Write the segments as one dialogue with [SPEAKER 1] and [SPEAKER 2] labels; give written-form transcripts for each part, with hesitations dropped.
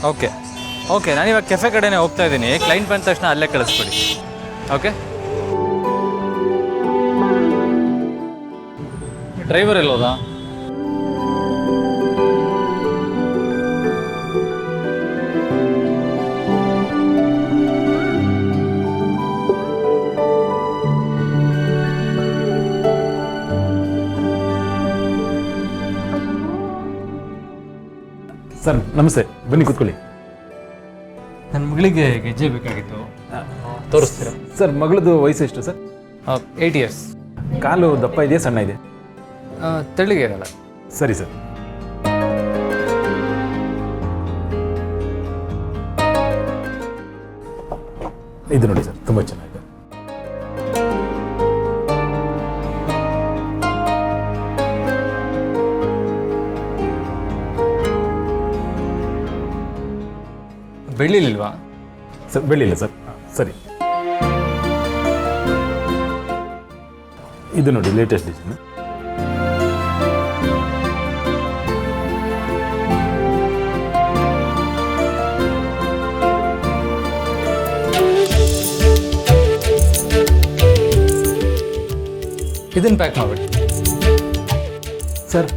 [SPEAKER 1] Okay okay, ನಾನಿವಾಗ cafe ಕಡೆನೇ ಹೋಗ್ತಾ ಇದ್ದೀನಿ. ಕ್ಲೈಂಟ್ ಬಂದ ತಕ್ಷಣ ಅಲ್ಲೇ ಕಳಿಸ್ಬಿಡಿ. ಓಕೆ, ಡ್ರೈವರ್ ಎಲ್ಲೋದಾ?
[SPEAKER 2] ಸರ್ ನಮಸ್ತೆ, ಬನ್ನಿ ಕೂತ್ಕೊಳ್ಳಿ.
[SPEAKER 1] ನನ್ನ ಮಗಳಿಗೆ ಗೆಜ್ಜೆ ಬೇಕಾಗಿತ್ತು, ತೋರಿಸ್ತೀರಾ?
[SPEAKER 2] ಸರ್ ಮಗಳದು ವಯಸ್ಸು ಎಷ್ಟು ಸರ್?
[SPEAKER 1] 8 years.
[SPEAKER 2] ಕಾಲು ದಪ್ಪ ಇದೆಯಾ ಸಣ್ಣ ಇದೆ?
[SPEAKER 1] ತೆಳ್ಳಗೆ ಇರಲ್ಲ.
[SPEAKER 2] ಸರಿ ಸರ್. ಇದು ನೋಡಿ ಸರ್, ತುಂಬ ಚೆನ್ನಾಗಿದೆ.
[SPEAKER 1] ಬೆಳ್ಳಿಲಿಲ್ವಾ?
[SPEAKER 2] ಸರ್ ಬೆಳ್ಳಿಲ್ಲ ಸರ್. ಸರಿ, ಇದು ನೋಡಿ ಲೇಟೆಸ್ಟ್ ಡಿಸೈನ್.
[SPEAKER 1] ಇದನ್ನು ಪ್ಯಾಕ್ ಮಾಡಿಬಿಡಿ.
[SPEAKER 2] ಸರ್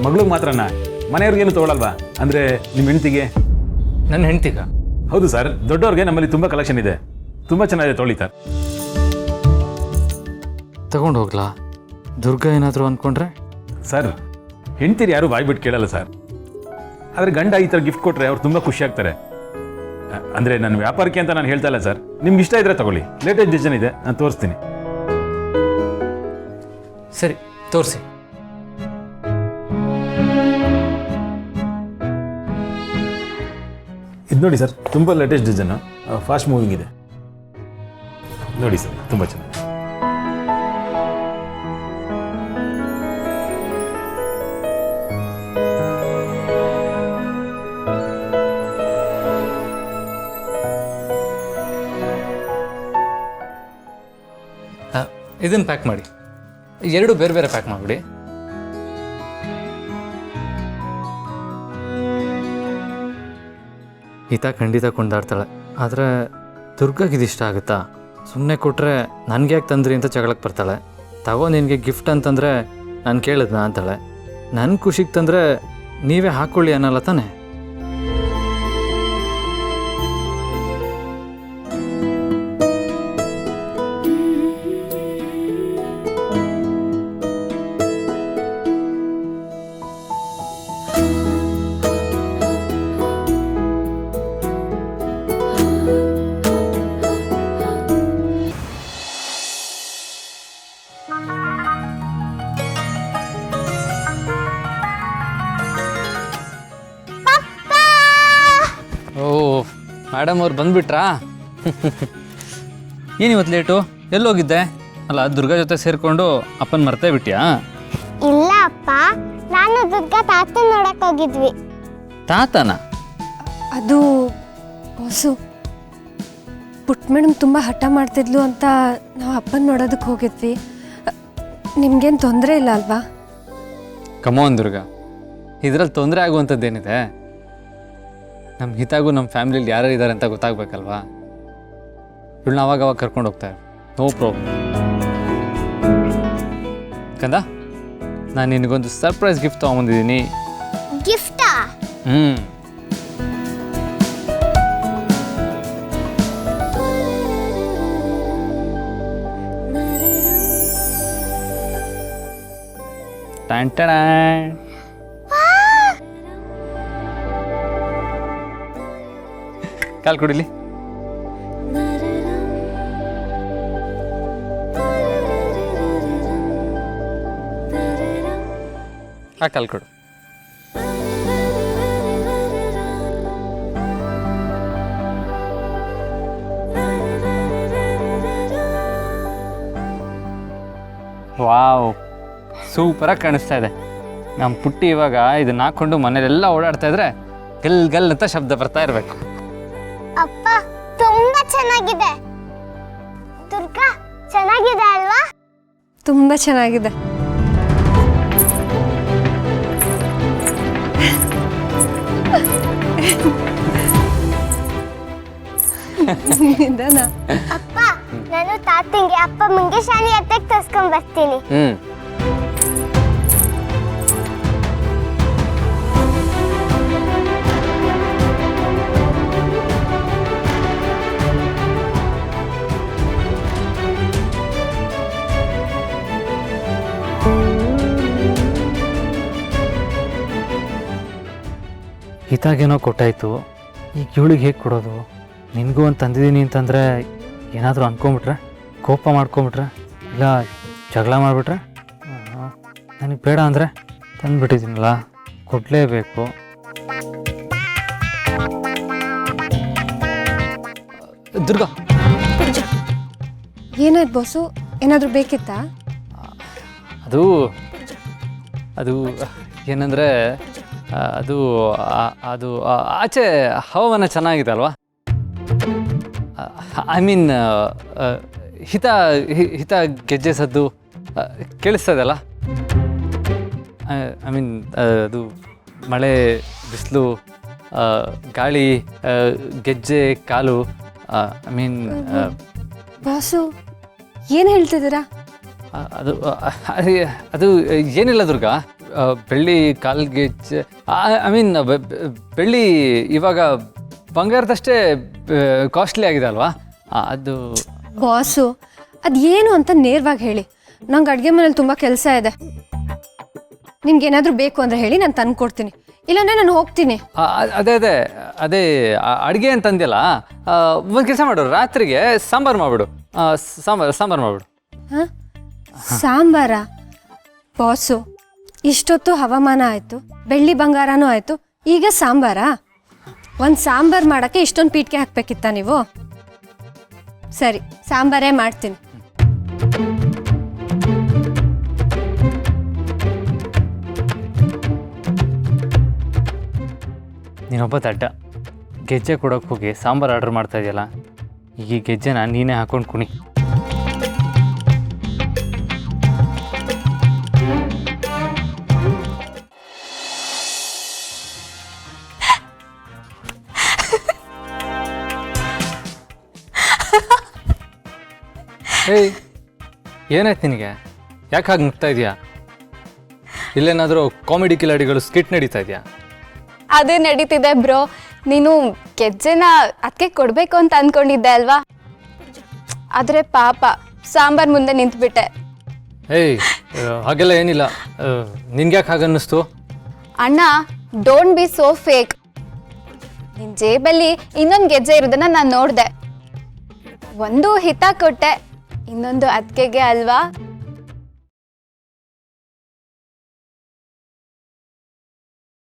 [SPEAKER 2] ಮಗಳಿಗೆ ಮಾತ್ರನಾ? ಮನೆಯವ್ರಿಗೇನು ತೊಗೊಳಲ್ವಾ? ಅಂದರೆ ನಿಮ್ಮ ಹೆಂಡ್ತಿಗೆ?
[SPEAKER 1] ನನ್ನ ಹೆಂಡ್ತಿಗ?
[SPEAKER 2] ಹೌದು ಸರ್, ದೊಡ್ಡವ್ರಿಗೆ ನಮ್ಮಲ್ಲಿ ತುಂಬ ಕಲೆಕ್ಷನ್ ಇದೆ, ತುಂಬ ಚೆನ್ನಾಗಿದೆ, ತೊಗೊಳ್ಳಿ ಸರ್.
[SPEAKER 1] ತಗೊಂಡು ಹೋಗ್ಲಾ? ದುರ್ಗಾ ಏನಾದರೂ ಅಂದ್ಕೊಂಡ್ರೆ?
[SPEAKER 2] ಸರ್ ಹೆಂಡ್ತೀರಿ ಯಾರು ಬಾಯ್ಬಿಟ್ಟು ಕೇಳಲ್ಲ ಸರ್. ಆದರೆ ಗಂಡ ಈ ಥರ ಗಿಫ್ಟ್ ಕೊಟ್ಟರೆ ಅವ್ರು ತುಂಬ ಖುಷಿ ಆಗ್ತಾರೆ. ಅಂದರೆ ನನ್ನ ವ್ಯಾಪಾರಕ್ಕೆ ಅಂತ ನಾನು ಹೇಳ್ತಾ ಇಲ್ಲ ಸರ್, ನಿಮ್ಗೆ ಇಷ್ಟ ಇದ್ದರೆ ತಗೊಳ್ಳಿ. ಲೇಟೆಸ್ಟ್ ಡಿಸೈನ್ ಇದೆ, ನಾನು ತೋರಿಸ್ತೀನಿ.
[SPEAKER 1] ಸರಿ, ತೋರಿಸಿ.
[SPEAKER 2] ಇದು ನೋಡಿ ಸರ್, ತುಂಬ ಲೇಟೆಸ್ಟ್ ಡಿಸೈನು, ಫಾಸ್ಟ್ ಮೂವಿಂಗ್ ಇದೆ. ನೋಡಿ ಸರ್, ತುಂಬ ಚೆನ್ನಾಗಿದೆ.
[SPEAKER 1] ಇದನ್ನು ಪ್ಯಾಕ್ ಮಾಡಿ. 2 ಬೇರೆ ಬೇರೆ ಪ್ಯಾಕ್ ಮಾಡಿಬಿಡಿ. ಈತ ಖಂಡಿತ ಕೊಂಡಾಡ್ತಾಳೆ, ಆದರೆ ದುರ್ಗಾಗಿದು ಇಷ್ಟ ಆಗುತ್ತಾ? ಸುಮ್ಮನೆ ಕೊಟ್ಟರೆ ನನಗೆ ಯಾಕೆ ತಂದ್ರಿ ಅಂತ ಜಗಳಕ್ಕೆ ಬರ್ತಾಳೆ. ತಗೋ ನಿನಗೆ ಗಿಫ್ಟ್ ಅಂತಂದರೆ ನಾನು ಕೇಳಿದ್ನಾ ಅಂತಾಳೆ. ನನ್ನ ಖುಷಿಗೆ ತಂದರೆ ನೀವೇ ಹಾಕ್ಕೊಳ್ಳಿ ಅನ್ನಲ್ಲ ತಾನೆ? ಮೇಡಮ್ ಅವ್ರು ಬಂದುಬಿಟ್ರಾ? ಏನಿವತ್ತು ಲೇಟು? ಎಲ್ಲೋಗಿದ್ದೆ? ಅಲ್ಲ, ದುರ್ಗಾ ಜೊತೆ ಸೇರಿಕೊಂಡು ಅಪ್ಪನ ಮರ್ತೇ ಬಿಟ್ಯಾ?
[SPEAKER 3] ಇಲ್ಲ ಅಪ್ಪ, ನಾನು ದುರ್ಗಾ ತಾತನ ನೋಡಕ್ ಹೋಗಿದ್ವಿ.
[SPEAKER 1] ತಾತನ?
[SPEAKER 4] ಅದು ಹೊಸು ಪುಟ್ಟ ಮೇಡಮ್ ತುಂಬ ಹಠ ಮಾಡ್ತಿದ್ಲು ಅಂತ ನಾವು ಅಪ್ಪನ ನೋಡೋದಕ್ಕೆ ಹೋಗಿದ್ವಿ. ನಿಮ್ಗೇನು ತೊಂದರೆ ಇಲ್ಲ ಅಲ್ವಾ?
[SPEAKER 1] ಕಮೋನ್ ದುರ್ಗಾ, ಇದರಲ್ಲಿ ತೊಂದರೆ ಆಗುವಂಥದ್ದೇನಿದೆ? ನಮ್ಮ ಹಿತಾಗೂ ನಮ್ಮ ಫ್ಯಾಮಿಲಿಲಿ ಯಾರು ಇದ್ದಾರೆ ಅಂತ ಗೊತ್ತಾಗಬೇಕಲ್ವಾ? ಇವಳನ್ನ ಅವಾಗ ಕರ್ಕೊಂಡು ಹೋಗ್ತಾರೆ, ನೋ ಪ್ರಾಬ್ಲಮ್. ಕಂದ, ನಾನು ನಿನಗೊಂದು ಸರ್ಪ್ರೈಸ್ ಗಿಫ್ಟ್ ತೊಗೊಂಬಂದಿದ್ದೀನಿ.
[SPEAKER 3] ಗಿಫ್ಟಾ?
[SPEAKER 1] ಟಂಟಣ. ಕಾಲ್ ಕೊಡಿಲಿ. ಆ ಕಾಲ್ ಕೊಡು. ವಾವ್, ಸೂಪರಾಗಿ ಕಾಣಿಸ್ತಾ ಇದೆ. ನಮ್ಮ ಪುಟ್ಟಿ ಇವಾಗ ಇದನ್ನ ಹಾಕ್ಕೊಂಡು ಮನೇಲೆಲ್ಲ ಓಡಾಡ್ತಾ ಇದ್ರೆ ಗಲ್ ಗಲ್ ಅಂತ ಶಬ್ದ ಬರ್ತಾ ಇರಬೇಕು.
[SPEAKER 3] ಅಪ್ಪ ತುಂಬಾ ಚೆನ್ನಾಗಿದೆ. ದುರ್ಗಾ ಚೆನ್ನಾಗಿದೆ ಅಲ್ವಾ?
[SPEAKER 4] ತುಂಬ ಚೆನ್ನಾಗಿದೆ. ನಿಧಾನ.
[SPEAKER 3] ಅಪ್ಪ ನಾನು ತಾತಂಗೆ ಅಪ್ಪ ಮುಂಗೇಶಾನಿ ಹತ್ತಕ್ಕೆ ತರ್ಸ್ಕೊಂಡ್ ಬರ್ತೀನಿ.
[SPEAKER 1] ಹಿತಾಗೇನೋ ಕೊಟ್ಟಾಯ್ತು, ಈಗ ಇವಳಿಗೆ ಹೇಗೆ ಕೊಡೋದು? ನಿನಗೂ ಒಂದು ತಂದಿದ್ದೀನಿ ಅಂತಂದರೆ ಏನಾದರೂ ಅಂದ್ಕೊಂಬಿಟ್ರೆ, ಕೋಪ ಮಾಡ್ಕೊಂಬಿಟ್ರೆ, ಇಲ್ಲ ಜಗಳ ಮಾಡಿಬಿಟ್ರೆ? ನನಗೆ ಬೇಡ ಅಂದರೆ ತಂದುಬಿಟ್ಟಿದ್ದೀನಲ್ಲ, ಕೊಡಲೇಬೇಕು. ದುರ್ಗಾ,
[SPEAKER 4] ಏನಾಯ್ತು ಬಾಸು? ಏನಾದರೂ ಬೇಕಿತ್ತಾ?
[SPEAKER 1] ಅದು ಅದು ಏನಂದರೆ ಅದು ಅದು ಆಚೆ ಹವಾಮಾನ ಚೆನ್ನಾಗಿದೆ ಅಲ್ವಾ? ಐ ಮೀನ್ ಹಿತ ಹಿತ ಗೆಜ್ಜೆ ಸದ್ದು ಕೇಳಿಸ್ತದಲ್ಲ? ಐ ಮೀನ್ ಅದು ಮಳೆ, ಬಿಸಿಲು, ಗಾಳಿ, ಗೆಜ್ಜೆ ಕಾಲು, ಐ ಮೀನ್
[SPEAKER 4] ಬಾಸು ಏನು ಹೇಳ್ತಿದ್ದೀರಾ?
[SPEAKER 1] ಅದು ಅದು ಏನಿಲ್ಲ ದುರ್ಗಾ, ಬೆಳ್ಳಿ ಕಾಲ್ಗೆಜ್ಜೆ, ಐ ಮೀನ್ ಬೆಳ್ಳಿ ಇವಾಗ ಬಂಗಾರದಷ್ಟೇ ಕಾಸ್ಟ್ಲಿ ಆಗಿದೆ ಅಲ್ವಾ? ಅದು
[SPEAKER 4] ಬಾಸು ಅದು ಏನು ಅಂತ ನೇರವಾಗಿ ಹೇಳಿ. ನಂಗೆ ಅಡುಗೆ ಮನೇಲಿ ತುಂಬ ಕೆಲಸ ಇದೆ. ನಿಮ್ಗೇನಾದರೂ ಬೇಕು ಅಂದರೆ ಹೇಳಿ, ನಾನು ತಂದು ಕೊಡ್ತೀನಿ. ಇಲ್ಲಾಂದರೆ ನಾನು ಹೋಗ್ತೀನಿ.
[SPEAKER 1] ಅದೇ ಅದೇ ಅದೇ ಅಡುಗೆ ಅಂತಂದಿಲ್ಲ, ಒಂದು ಕೆಲಸ ಮಾಡು, ರಾತ್ರಿಗೆ ಸಾಂಬಾರು ಮಾಡಿಬಿಡು. ಸಾಂಬಾರು ಮಾಡಿಬಿಡು.
[SPEAKER 4] ಹಾಂ, ಸಾಂಬಾರ? ಬಾಸು ಇಷ್ಟೊತ್ತು ಹವಾಮಾನ ಆಯಿತು, ಬೆಳ್ಳಿ ಬಂಗಾರನೂ ಆಯಿತು, ಈಗ ಸಾಂಬಾರಾ? ಒಂದು ಸಾಂಬಾರು ಮಾಡೋಕ್ಕೆ ಇಷ್ಟೊಂದು ಪೀಠಿಗೆ ಹಾಕಬೇಕಿತ್ತ ನೀವು? ಸರಿ, ಸಾಂಬಾರೇ ಮಾಡ್ತೀನಿ.
[SPEAKER 1] ನೀನೊಬ್ಬ ದಡ್ಡ, ಗೆಜ್ಜೆ ಕೊಡೋಕೆ ಹೋಗಿ ಸಾಂಬಾರು ಆರ್ಡ್ರ್ ಮಾಡ್ತಾ ಇದೆಯಲ್ಲ, ಈಗ ಈ ಗೆಜ್ಜೆನ ನೀನೇ ಹಾಕೊಂಡು ಕುಣಿ. ಏಯ್, ಏನಾಯ್ತು ನಿನಗೆ? ಯಾಕೆ ಹಾಗೆ ಮುಗ್ತಾ ಇದೆಯಾ? ಇಲ್ಲೇನಾದರೂ ಕಾಮಿಡಿ ಕಿಲಾಡಿಗಳು ಸ್ಕಿಟ್ ನಡೀತಾ ಇದೆಯಾ?
[SPEAKER 5] ಅದೇ ನಡೀತಿದೆ ಬ್ರೋ. ನೀನು ಗೆಜ್ಜೆನ ಅದಕ್ಕೆ ಕೊಡಬೇಕು ಅಂತ ಅಂದ್ಕೊಂಡಿದ್ದೆ ಅಲ್ವಾ? ಆದರೆ ಪಾಪ ಸಾಂಬಾರ್ ಮುಂದೆ ನಿಂತ್ಬಿಟ್ಟೆ.
[SPEAKER 1] ಏಯ್, ಹಾಗೆಲ್ಲ ಏನಿಲ್ಲ. ನಿನ್ಗ್ಯಾಕೆ ಹಾಗನ್ನಿಸ್ತು?
[SPEAKER 5] ಅಣ್ಣ, ಡೋಂಟ್ ಬಿ ಸೋ ಫೇಕ್. ನಿನ್ನ ಜೇಬಲ್ಲಿ ಇನ್ನೊಂದು ಗೆಜ್ಜೆ ಇರೋದನ್ನ ನಾನು ನೋಡಿದೆ. ಒಂದು ಹಿತ ಕೊಟ್ಟೆ, ಇನ್ನೊಂದು ಅದಕ್ಕೆಗೆ ಅಲ್ವಾ?